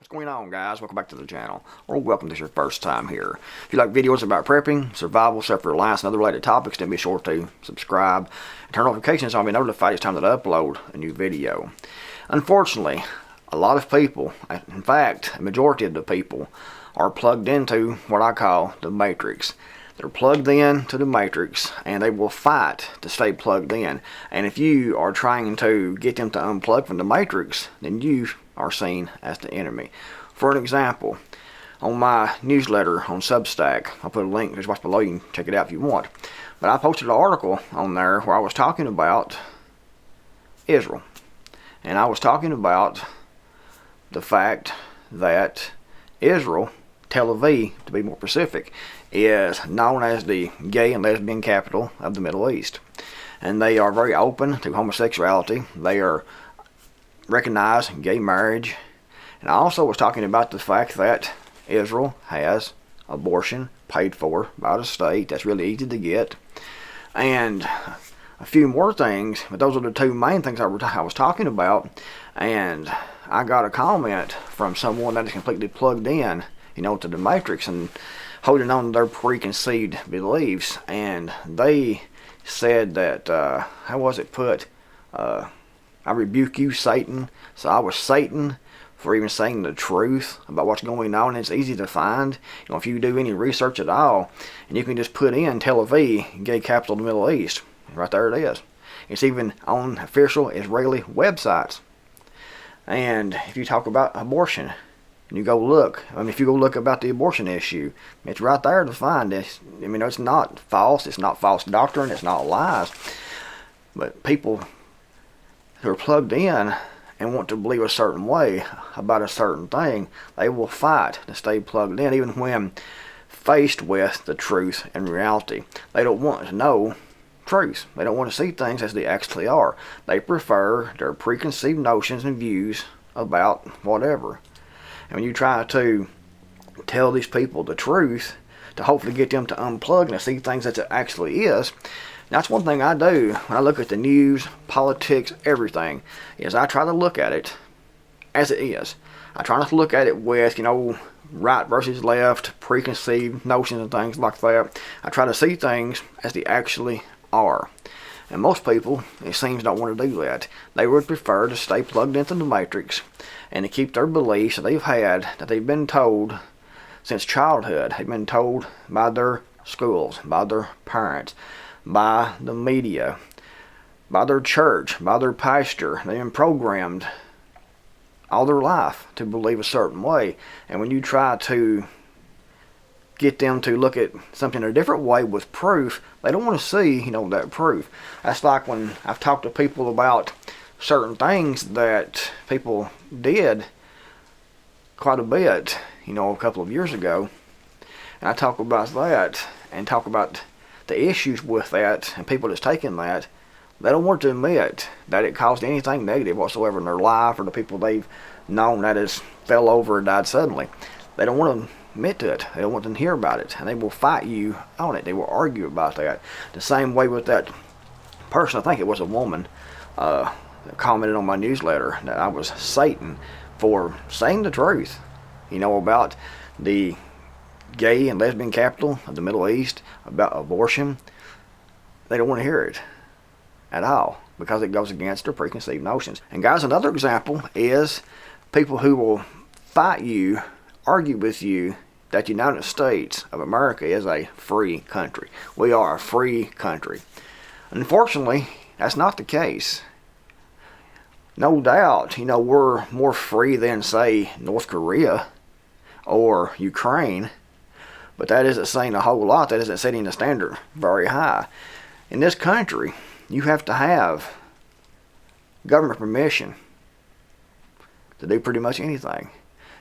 What's going on, guys? Welcome back to the channel, or welcome to your first time here. If you like videos about prepping, survival, self-reliance, and other related topics, then be sure to subscribe and turn notifications on to be notified each time that I upload a new video. Unfortunately, a lot of people, in fact, a majority of the people, are plugged into what I call the matrix. They're plugged in to the matrix, and they will fight to stay plugged in. And if you are trying to get them to unplug from the matrix, then you are seen as the enemy. For an example, on my newsletter on Substack, I'll put a link just watch below. You can check it out if you want. But I posted an article on there where I was talking about Israel. And I was talking about the fact that Israel, Tel Aviv, to be more specific, is known as the gay and lesbian capital of the Middle East. And they are very open to homosexuality. They are recognized gay marriage. And I also was talking about the fact that Israel has abortion paid for by the state. That's really easy to get. And a few more things, but those are the two main things I was talking about. And I got a comment from someone that is completely plugged in, to the matrix and holding on to their preconceived beliefs. And they said that, how was it put? I rebuke you, Satan. So I was Satan for even saying the truth about what's going on. And it's easy to find. If you do any research at all, and you can just put in Tel Aviv, gay capital of the Middle East. Right there it is. It's even on official Israeli websites. And if you talk about abortion, and you go look, if you go look about the abortion issue, it's right there to find this. It's not false. It's not false doctrine. It's not lies. But people who are plugged in and want to believe a certain way about a certain thing, they will fight to stay plugged in, even when faced with the truth and reality. They don't want to know truth. They don't want to see things as they actually are. They prefer their preconceived notions and views about whatever. And when you try to tell these people the truth to hopefully get them to unplug and to see things as it actually is, that's one thing I do when I look at the news, politics, everything, is I try to look at it as it is. I try not to look at it with, right versus left, preconceived notions and things like that. I try to see things as they actually are. And most people, it seems, don't want to do that. They would prefer to stay plugged into the matrix and to keep their beliefs that they've had, that they've been told since childhood. They've been told by their schools, by their parents, by the media, by their church, by their pastor. They've been programmed all their life to believe a certain way. And when you try to get them to look at something a different way with proof, they don't want to see, that proof. That's like when I've talked to people about certain things that people did quite a bit, a couple of years ago. And I talk about that and talk about the issues with that, and people that's taking that, they don't want to admit that it caused anything negative whatsoever in their life or the people they've known that has fell over and died suddenly. They don't want to admit to it. They don't want to hear about it, and they will fight you on it. They will argue about that. The same way with that person, I think it was a woman, that commented on my newsletter that I was Satan for saying the truth, about the gay and lesbian capital of the Middle East, about abortion. They don't want to hear it at all because it goes against their preconceived notions. And guys, another example is people who will fight you, argue with you that the United States of America is a free country. We are a free country. Unfortunately, that's not the case. No doubt, we're more free than, say, North Korea or Ukraine, but that isn't saying a whole lot. That isn't setting the standard very high. In this country, you have to have government permission to do pretty much anything.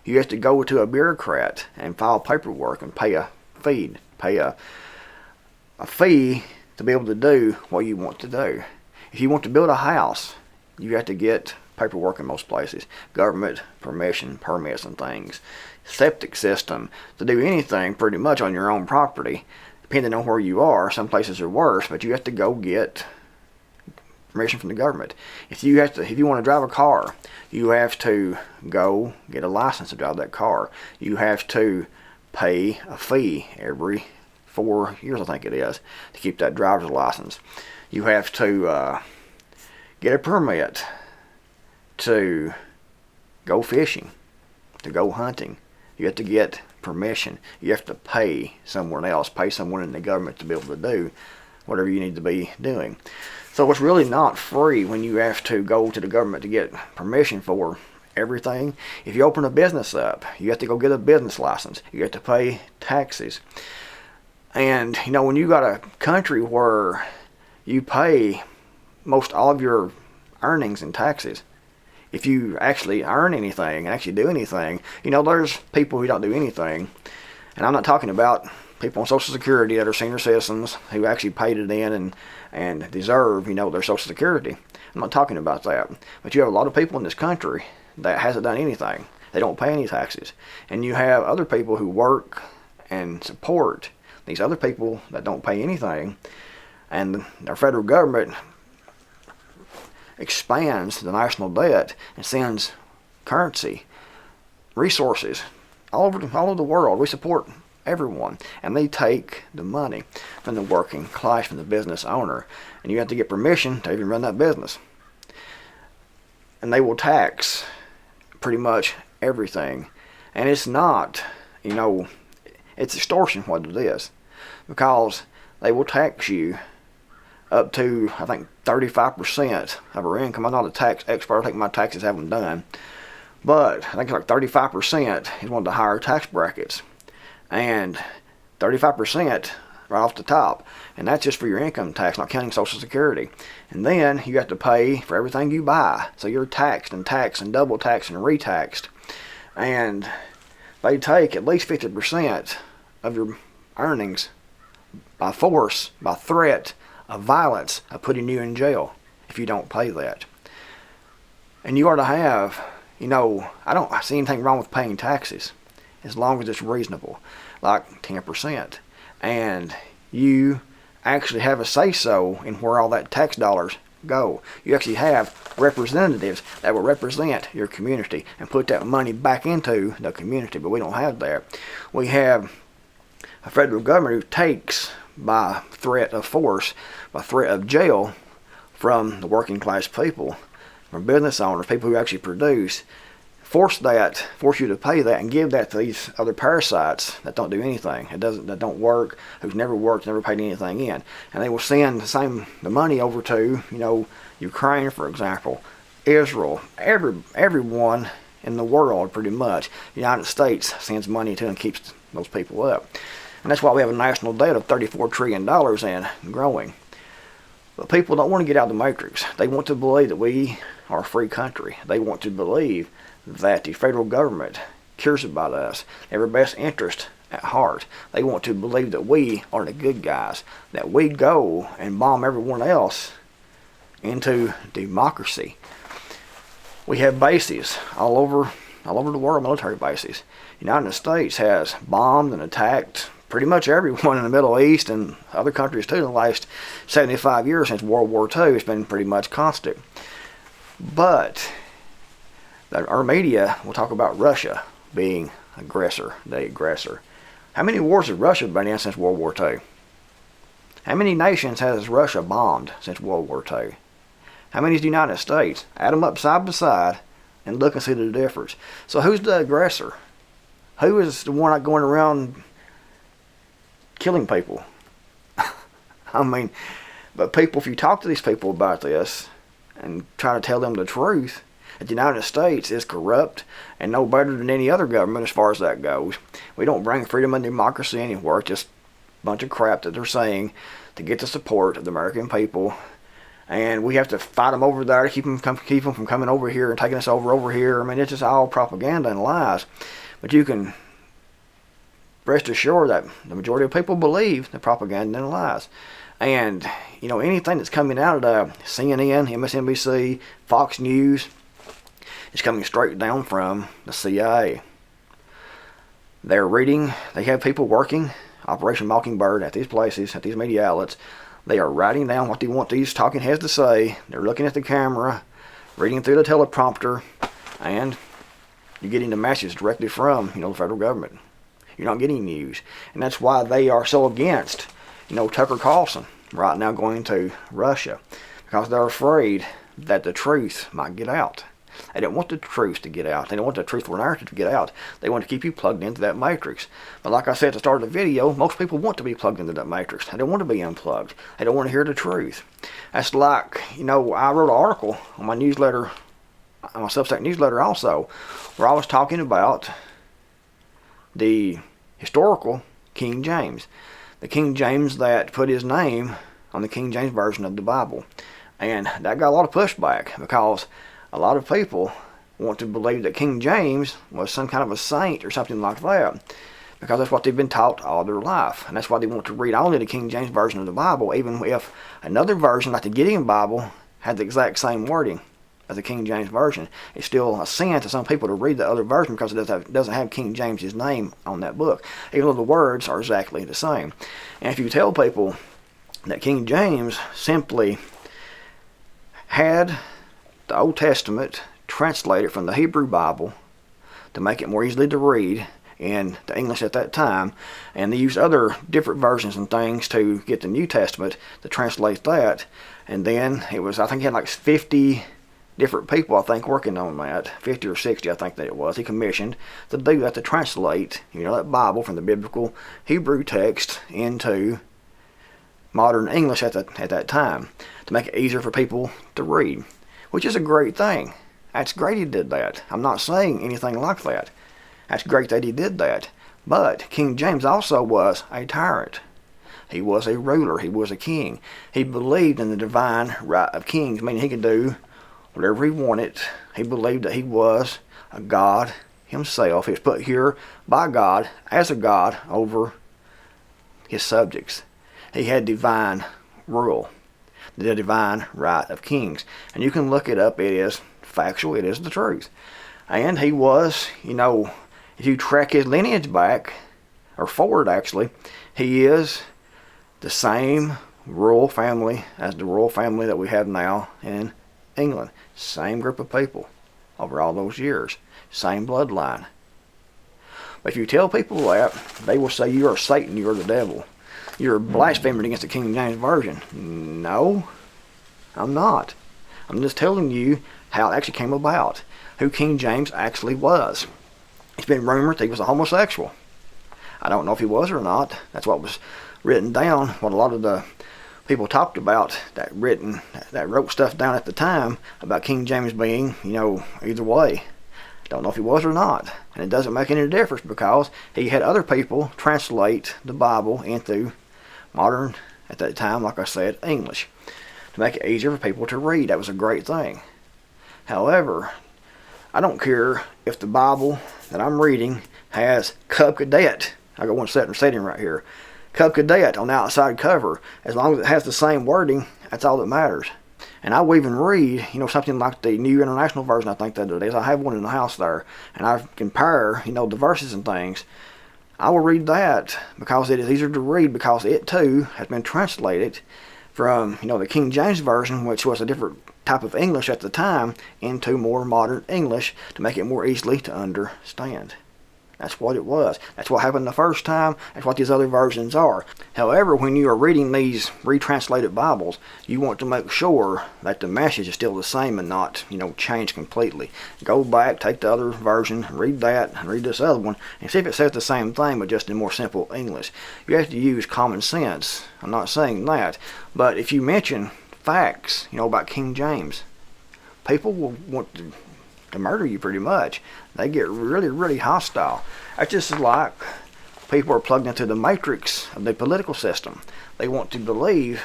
You have to go to a bureaucrat and file paperwork and pay a fee to be able to do what you want to do. If you want to build a house, you have to get paperwork in most places. Government permission, permits and things. Septic system, to do anything pretty much on your own property. Depending on where you are, some places are worse, but you have to go get permission from the government. If you want to drive a car, you have to go get a license to drive that car. You have to pay a fee every 4 years, I think it is, to keep that driver's license. You have to get a permit to go fishing, to go hunting. You have to get permission. You have to pay someone else, pay someone in the government to be able to do whatever you need to be doing. So it's really not free when you have to go to the government to get permission for everything. If you open a business up, you have to go get a business license. You have to pay taxes. And when you got a country where you pay most all of your earnings in taxes, if you actually earn anything and actually do anything, there's people who don't do anything. And I'm not talking about people on Social Security that are senior citizens who actually paid it in and deserve, their Social Security. I'm not talking about that. But you have a lot of people in this country that hasn't done anything. They don't pay any taxes. And you have other people who work and support these other people that don't pay anything. And our federal government expands the national debt and sends currency, resources all over the world. We support everyone, and they take the money from the working class, from the business owner, and you have to get permission to even run that business. And they will tax pretty much everything, and it's not, it's extortion what it is, because they will tax you up to, I think, 35% of our income. I'm not a tax expert. I think my taxes haven't done. But I think it's like 35% is one of the higher tax brackets. And 35% right off the top. And that's just for your income tax, not counting Social Security. And then you have to pay for everything you buy. So you're taxed and double taxed and retaxed. And they take at least 50% of your earnings by force, by threat, of violence, of putting you in jail if you don't pay that. And you are to have, I don't see anything wrong with paying taxes as long as it's reasonable, like 10%. And you actually have a say-so in where all that tax dollars go. You actually have representatives that will represent your community and put that money back into the community, but we don't have that. We have a federal government who takes by threat of force, by threat of jail from the working class people, from business owners, people who actually produce, force you to pay that and give that to these other parasites that don't do anything, that don't work, who's never worked, never paid anything in. And they will send the money over to, Ukraine, for example, Israel, everyone in the world pretty much. The United States sends money to and keeps those people up. And that's why we have a national debt of $34 trillion and growing. But people don't want to get out of the matrix. They want to believe that we are a free country. They want to believe that the federal government cares about us, their best interest at heart. They want to believe that we are the good guys, that we go and bomb everyone else into democracy. We have bases all over the world, military bases. The United States has bombed and attacked pretty much everyone in the Middle East and other countries too in the last 75 years since World War II. It's been pretty much constant. But our media will talk about Russia being the aggressor. How many wars has Russia been in since World War II? How many nations has Russia bombed since World War II? How many is the United States? Add them up side by side and look and see the difference. So who's the aggressor? Who is the one going around killing people? But people, if you talk to these people about this and try to tell them the truth, that the United States is corrupt and no better than any other government as far as that goes. We don't bring freedom and democracy anywhere. It's just a bunch of crap that they're saying to get the support of the American people. And we have to fight them over there to keep them from coming over here and taking us over here. It's just all propaganda and lies. But you can rest assured that the majority of people believe the propaganda and lies. And, anything that's coming out of CNN, MSNBC, Fox News, is coming straight down from the CIA. They have people working Operation Mockingbird at these places, at these media outlets, They are writing down what they want these talking heads to say. They're looking at the camera, reading through the teleprompter, and you're getting the message directly from, the federal government. You're not getting news. And that's why they are so against, Tucker Carlson right now going to Russia. Because they're afraid that the truth might get out. They don't want the truth to get out. They don't want the truthful narrative to get out. They want to keep you plugged into that matrix. But like I said at the start of the video, most people want to be plugged into that matrix. They don't want to be unplugged. They don't want to hear the truth. That's like, I wrote an article on my newsletter, on my Substack newsletter also, where I was talking about the historical King James. The King James that put his name on the King James Version of the Bible. And that got a lot of pushback because a lot of people want to believe that King James was some kind of a saint or something like that, because that's what they've been taught all their life. And that's why they want to read only the King James Version of the Bible, even if another version, like the Gideon Bible, had the exact same wording as the King James Version. It's still a sin to some people to read the other version because it doesn't have King James's name on that book, even though the words are exactly the same. And if you tell people that King James simply had the Old Testament translated from the Hebrew Bible to make it more easily to read in the English at that time, and they used other different versions and things to get the New Testament to translate that, and then it was, I think he had like 50 different people, I think, working on that, 50 or 60 I think that it was, he commissioned to do that, to translate, that Bible from the biblical Hebrew text into modern English at that time, to make it easier for people to read, which is a great thing. That's great he did that. I'm not saying anything like that. That's great that he did that. But King James also was a tyrant. He was a ruler. He was a king. He believed in the divine right of kings, meaning he could do whatever he wanted. He believed that he was a god himself. He was put here by God as a god over his subjects. He had divine rule, the divine right of kings. And you can look it up. It is factual. It is the truth. And he was, if you track his lineage back, or forward actually, he is the same royal family as the royal family that we have now in England. Same group of people over all those years. Same bloodline. But if you tell people that, they will say you are Satan, you are the devil. You're blaspheming against the King James Version. No, I'm not. I'm just telling you how it actually came about, who King James actually was. It's been rumored that he was a homosexual. I don't know if he was or not. That's what was written down, what a lot of the people talked about that wrote stuff down at the time about King James being, either way. Don't know if he was or not. And it doesn't make any difference because he had other people translate the Bible into modern, at that time, like I said, English, to make it easier for people to read. That was a great thing. However, I don't care if the Bible that I'm reading has Cub Cadet. I got one setting right here. Cub Cadet on the outside cover. As long as it has the same wording, that's all that matters. And I will even read, something like the New International Version, I think that it is. I have one in the house there. And I compare, the verses and things. I will read that because it is easier to read, because it too has been translated from, the King James Version, which was a different type of English at the time, into more modern English to make it more easily to understand. That's what it was. That's what happened the first time. That's what these other versions are. However, when you are reading these retranslated Bibles, you want to make sure that the message is still the same and not, changed completely. Go back, take the other version, read that, and read this other one, and see if it says the same thing, but just in more simple English. You have to use common sense. I'm not saying that. But if you mention facts, about King James, people will want to murder you pretty much. They get really, really hostile. That's just like people are plugged into the matrix of the political system. They want to believe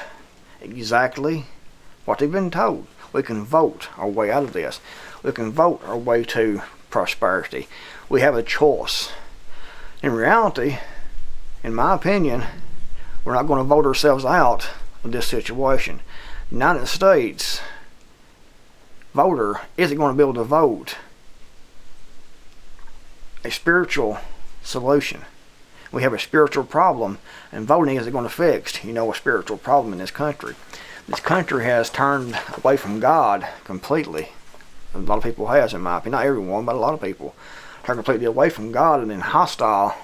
exactly what they've been told. We can vote our way out of this. We can vote our way to prosperity. We have a choice. In reality, in my opinion, we're not going to vote ourselves out of this situation. The United States voter isn't going to be able to vote a spiritual solution. we have a spiritual problem, and voting isn't going to fix, a spiritual problem in this country. This country has turned away from God completely. A lot of people has, in my opinion. Not everyone, but a lot of people turned completely away from God and then hostile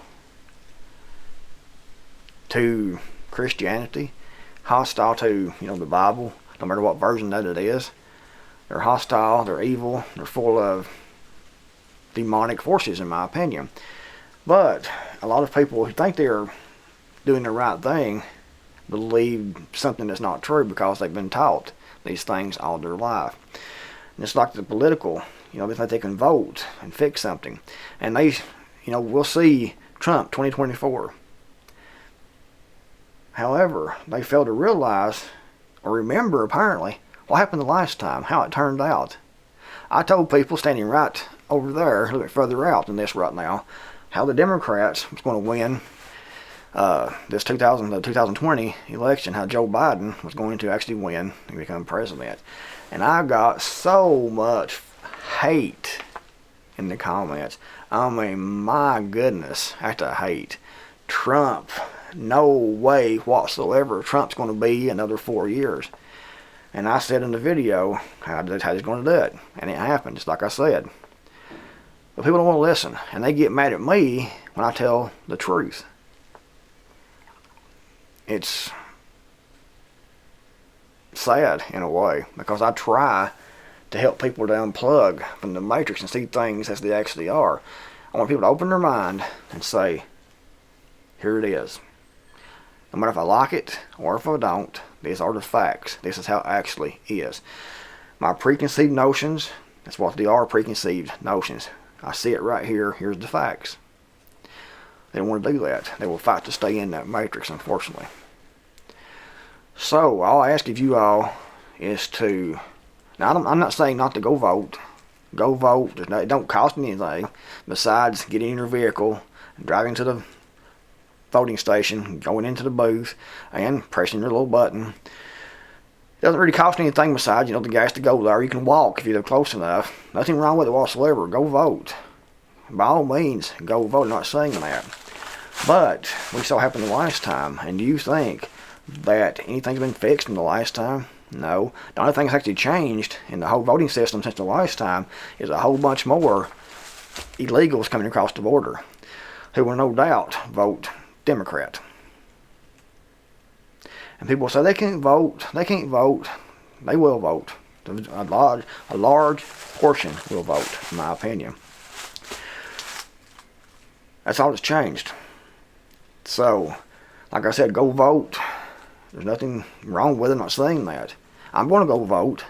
to Christianity, hostile to, the Bible, no matter what version that it is. They're hostile, they're evil, they're full of demonic forces, in my opinion. But a lot of people who think they're doing the right thing believe something that's not true because they've been taught these things all their life. And it's like the political, they think they can vote and fix something. And we'll see Trump 2024. However, they fail to realize or remember, apparently, what happened the last time, how it turned out. I told people standing right over there, a little bit further out than this right now, how the Democrats was going to win this 2020 election, how Joe Biden was going to actually win and become president. And I got so much hate in the comments. I mean, my goodness, after hate. Trump, no way whatsoever Trump's going to be another 4 years. And I said in the video how he's going to do it. And it happened, just like I said. But people don't want to listen. And they get mad at me when I tell the truth. It's sad in a way, because I try to help people to unplug from the matrix and see things as they actually are. I want people to open their mind and say, here it is. No matter if I like it or if I don't, these are the facts. This is how it actually is. My preconceived notions, that's what they are, preconceived notions. I see it right here. Here's the facts. They don't want to do that. They will fight to stay in that matrix, unfortunately. So, all I ask of you all is to... Now, I'm not saying not to go vote. Go vote. It don't cost me anything besides getting in your vehicle and driving to the voting station, going into the booth, and pressing your little button. It doesn't really cost anything besides, the gas to go there. You can walk if you live close enough. Nothing wrong with it whatsoever. Go vote. By all means, go vote. I'm not saying that. But we saw happen the last time. And do you think that anything's been fixed in the last time? No. The only thing that's actually changed in the whole voting system since the last time is a whole bunch more illegals coming across the border who will no doubt vote Democrat. And people say they can't vote. They can't vote. They will vote. A large portion will vote, in my opinion. That's all that's changed. So, like I said, go vote. There's nothing wrong with it. I'm not saying that. I'm going to go vote.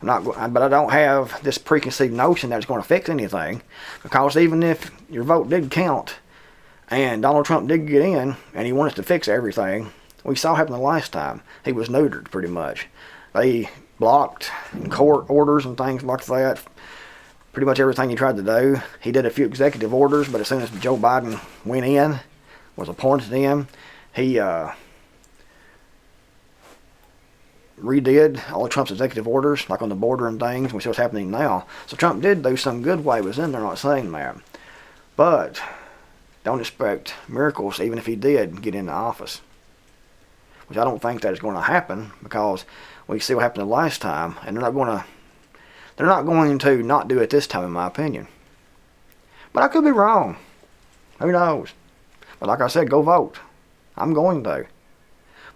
But I don't have this preconceived notion that it's going to fix anything. Because even if your vote did count, and Donald Trump did get in, and he wanted to fix everything, we saw happen the last time. He was neutered, pretty much. They blocked court orders and things like that. Pretty much everything he tried to do. He did a few executive orders, but as soon as Joe Biden went in, was appointed in, he redid all of Trump's executive orders, like on the border and things. We see what's happening now. So Trump did do some good while he was in there, not saying that. But don't expect miracles even if he did get into office. Which I don't think that is going to happen, because we see what happened the last time, and they're not going to not do it this time, in my opinion. But I could be wrong. Who knows? But like I said, go vote. I'm going to.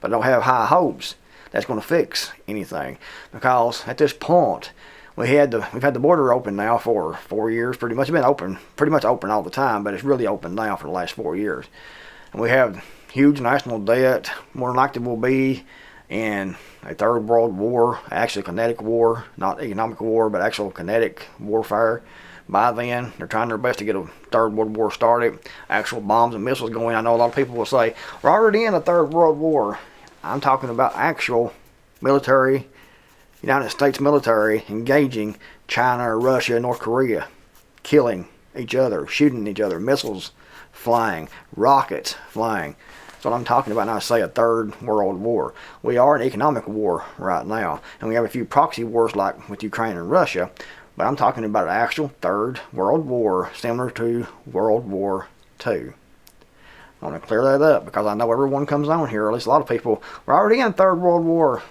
But I don't have high hopes that's going to fix anything, because at this point we've had the border open now for 4 years, pretty much. It's been pretty much open all the time, but it's really open now for the last 4 years. And we have huge national debt, more than likely will be in a third world war, actually kinetic war, not economic war, but actual kinetic warfare. By then, they're trying their best to get a third world war started. Actual bombs and missiles going. I know a lot of people will say, we're already in a third world war. I'm talking about actual military, United States military engaging China, Russia, North Korea, killing each other, shooting each other, missiles flying, rockets flying. That's what I'm talking about when I say a third world war. We are in economic war right now, and we have a few proxy wars like with Ukraine and Russia, but I'm talking about an actual third world war similar to World War II. I want to clear that up because I know everyone comes on here, or at least a lot of people, we're already in Third World War.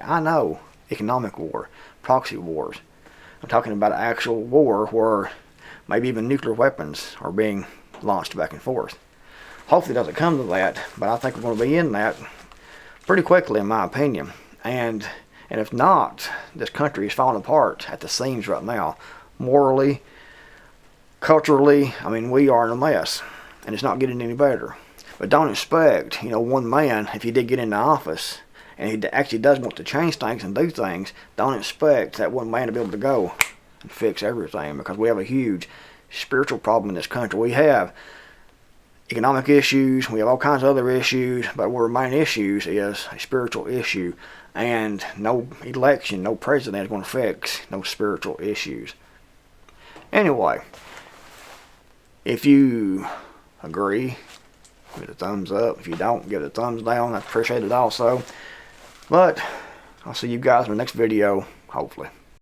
I know, economic war, proxy wars. I'm talking about an actual war where maybe even nuclear weapons are being launched back and forth. Hopefully it doesn't come to that, but I think we're going to be in that pretty quickly, in my opinion. And if not, this country is falling apart at the seams right now. Morally, culturally, I mean, we are in a mess, and it's not getting any better. But don't expect, one man, if he did get into office, and he actually does want to change things and do things, don't expect that one man to be able to go and fix everything, because we have a huge spiritual problem in this country. We have economic issues, we have all kinds of other issues, but one of the main issues is a spiritual issue, and no election, no president is going to fix those spiritual issues. Anyway, if you agree, give it a thumbs up. If you don't, give it a thumbs down. I appreciate it also. But I'll see you guys in the next video, hopefully.